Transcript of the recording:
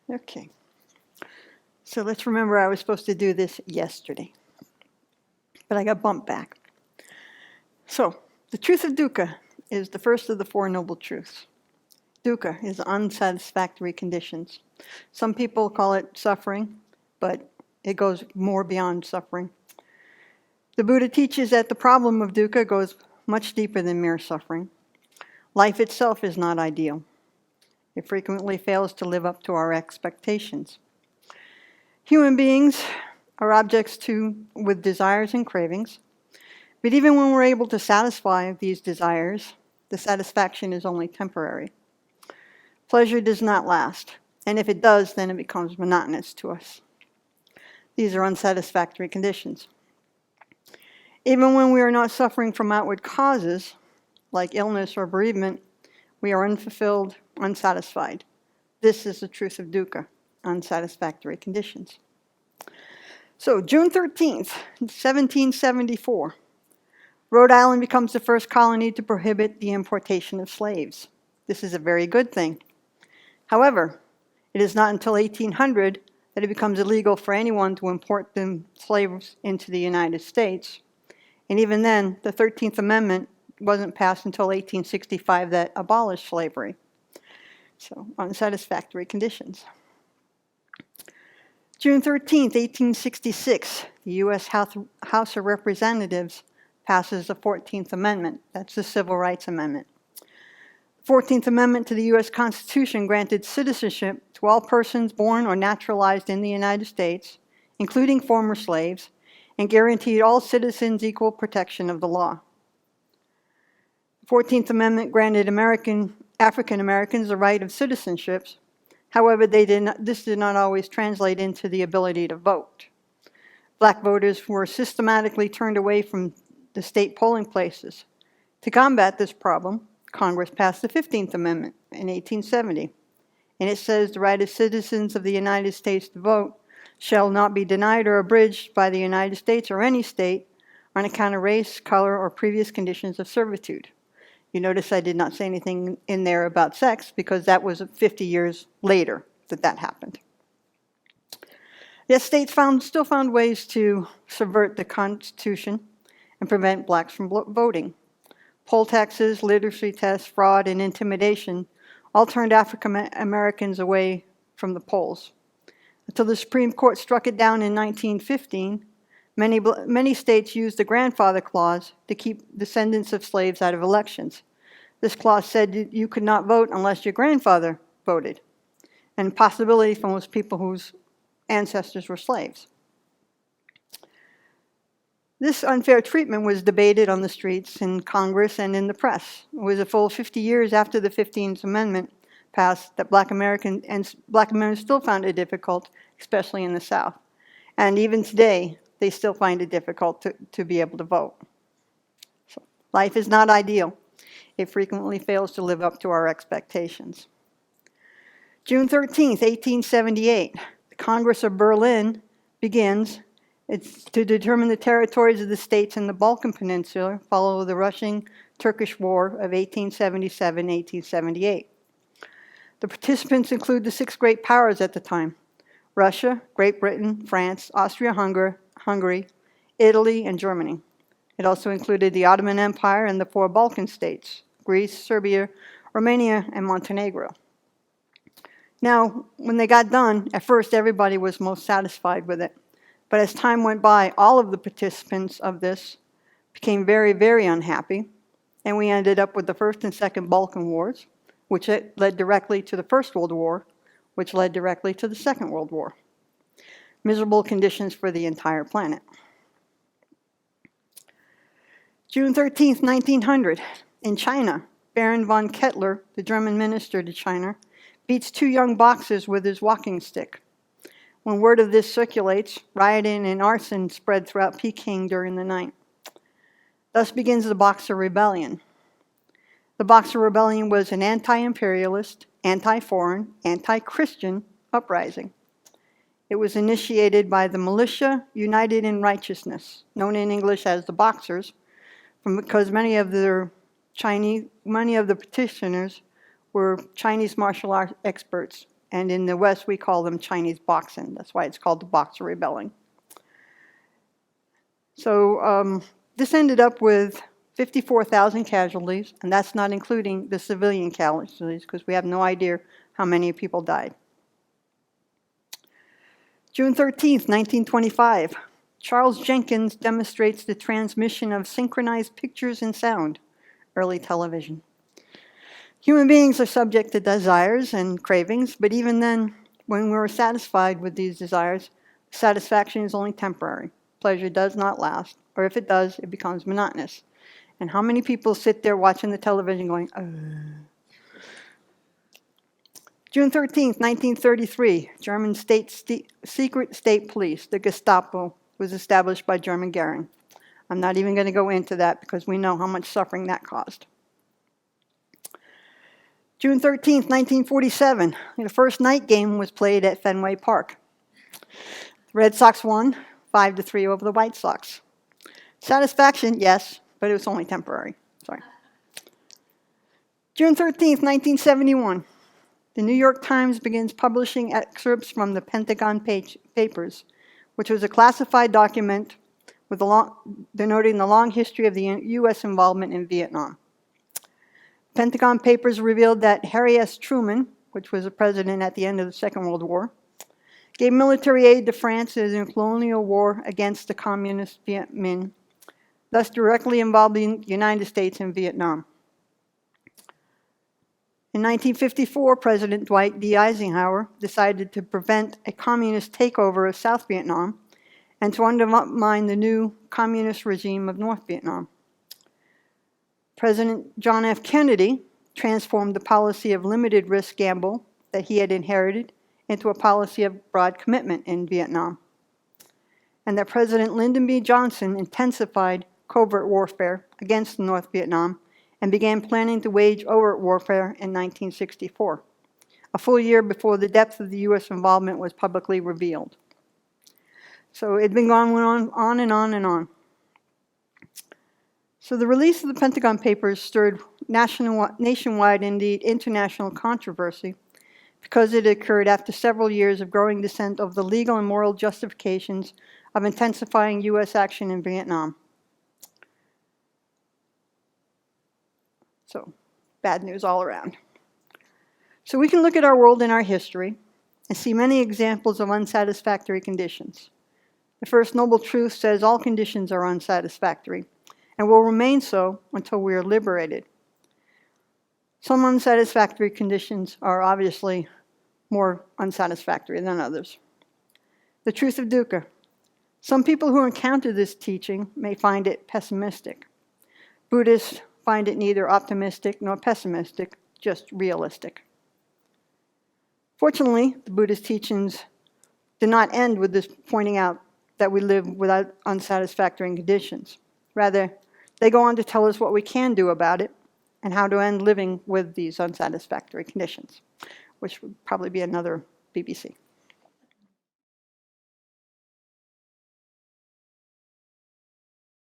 Okay. So let's remember I was supposed to do this yesterday, but I got bumped back. So, the truth of dukkha is the first of the Four Noble Truths. Dukkha is unsatisfactory conditions. Some people call it suffering, but it goes more beyond suffering. The Buddha teaches that the problem of dukkha goes much deeper than mere suffering. Life itself is not ideal. It frequently fails to live up to our expectations. Human beings are objects with desires and cravings, but even when we're able to satisfy these desires, the satisfaction is only temporary. Pleasure does not last, and if it does, then it becomes monotonous to us. These are unsatisfactory conditions. Even when we are not suffering from outward causes, like illness or bereavement, we are unfulfilled, unsatisfied. This is the truth of dukkha, unsatisfactory conditions. So, June 13th, 1774, Rhode Island becomes the first colony to prohibit the importation of slaves. This is a very good thing. However, it is not until 1800 that it becomes illegal for anyone to import the slaves into the United States. And even then, the 13th Amendment wasn't passed until 1865 that abolished slavery. So, unsatisfactory conditions. June 13th, 1866, the U.S. House of Representatives passes the 14th Amendment. That's the Civil Rights Amendment. The 14th Amendment to the U.S. Constitution granted citizenship to all persons born or naturalized in the United States, including former slaves, and guaranteed all citizens equal protection of the law. The 14th Amendment granted African Americans the right of citizenship. However, this did not always translate into the ability to vote. Black voters were systematically turned away from the state polling places. To combat this problem, Congress passed the 15th Amendment in 1870, and it says the right of citizens of the United States to vote shall not be denied or abridged by the United States or any state on account of race, color, or previous conditions of servitude. You notice I did not say anything in there about sex because that was 50 years later that happened. Yet states still found ways to subvert the Constitution and prevent blacks from voting. Poll taxes, literacy tests, fraud, and intimidation all turned African Americans away from the polls. Until the Supreme Court struck it down in 1915, many states used the grandfather clause to keep descendants of slaves out of elections. This clause said you could not vote unless your grandfather voted, and possibility for most people whose ancestors were slaves. This unfair treatment was debated on the streets, in Congress, and in the press. It was a full 50 years after the 15th Amendment passed that Black Americans still found it difficult, especially in the South. And even today, they still find it difficult to be able to vote. So, life is not ideal. It frequently fails to live up to our expectations. June 13th, 1878, the Congress of Berlin begins. It's to determine the territories of the states in the Balkan Peninsula following the Russian-Turkish War of 1877-1878. The participants include the six great powers at the time: Russia, Great Britain, France, Austria-Hungary, Italy, and Germany. It also included the Ottoman Empire and the four Balkan states: Greece, Serbia, Romania, and Montenegro. Now, when they got done, at first everybody was most satisfied with it. But as time went by, all of the participants of this became very, very unhappy, and we ended up with the First and Second Balkan Wars, which led directly to the First World War, which led directly to the Second World War. Miserable conditions for the entire planet. June 13th, 1900, in China, Baron von Kettler, the German minister to China, beats two young boxers with his walking stick. When word of this circulates, rioting and arson spread throughout Peking during the night. Thus begins the Boxer Rebellion. The Boxer Rebellion was an anti-imperialist, anti-foreign, anti-Christian uprising. It was initiated by the Militia United in Righteousness, known in English as the Boxers, because many of the petitioners were Chinese martial arts experts and in the West we call them Chinese boxing. That's why it's called the Boxer Rebellion. So this ended up with 54,000 casualties, and that's not including the civilian casualties, because we have no idea how many people died. June 13th, 1925, Charles Jenkins demonstrates the transmission of synchronized pictures and sound, early television. Human beings are subject to desires and cravings, but even then, when we're satisfied with these desires, satisfaction is only temporary. Pleasure does not last, or if it does, it becomes monotonous. And how many people sit there watching the television going, June 13th, 1933, German secret state police, the Gestapo, was established by German Goering. I'm not even going to go into that because we know how much suffering that caused. June 13th, 1947, the first night game was played at Fenway Park. The Red Sox won 5-3 over the White Sox. Satisfaction, yes, but it was only temporary. Sorry. June 13th, 1971, the New York Times begins publishing excerpts from the Pentagon Papers, which was a classified document with denoting the long history of the U.S. involvement in Vietnam. Pentagon Papers revealed that Harry S. Truman, which was a president at the end of the Second World War, gave military aid to France in a colonial war against the communist Viet Minh, thus directly involving the United States in Vietnam. In 1954, President Dwight D. Eisenhower decided to prevent a communist takeover of South Vietnam and to undermine the new communist regime of North Vietnam. President John F. Kennedy transformed the policy of limited risk gamble that he had inherited into a policy of broad commitment in Vietnam. And that President Lyndon B. Johnson intensified covert warfare against North Vietnam and began planning to wage overt warfare in 1964, a full year before the depth of the U.S. involvement was publicly revealed. So it had been going on and on and on. So the release of the Pentagon Papers stirred nationwide, indeed international controversy, because it occurred after several years of growing dissent over the legal and moral justifications of intensifying U.S. action in Vietnam. So, bad news all around. So we can look at our world and our history and see many examples of unsatisfactory conditions. The first noble truth says all conditions are unsatisfactory and will remain so until we are liberated. Some unsatisfactory conditions are obviously more unsatisfactory than others. The truth of Duhkha. Some people who encounter this teaching may find it pessimistic. Buddhists find it neither optimistic nor pessimistic, just realistic. Fortunately, the Buddhist teachings do not end with this pointing out that we live without unsatisfactory conditions. Rather, they go on to tell us what we can do about it and how to end living with these unsatisfactory conditions, which would probably be another BBC.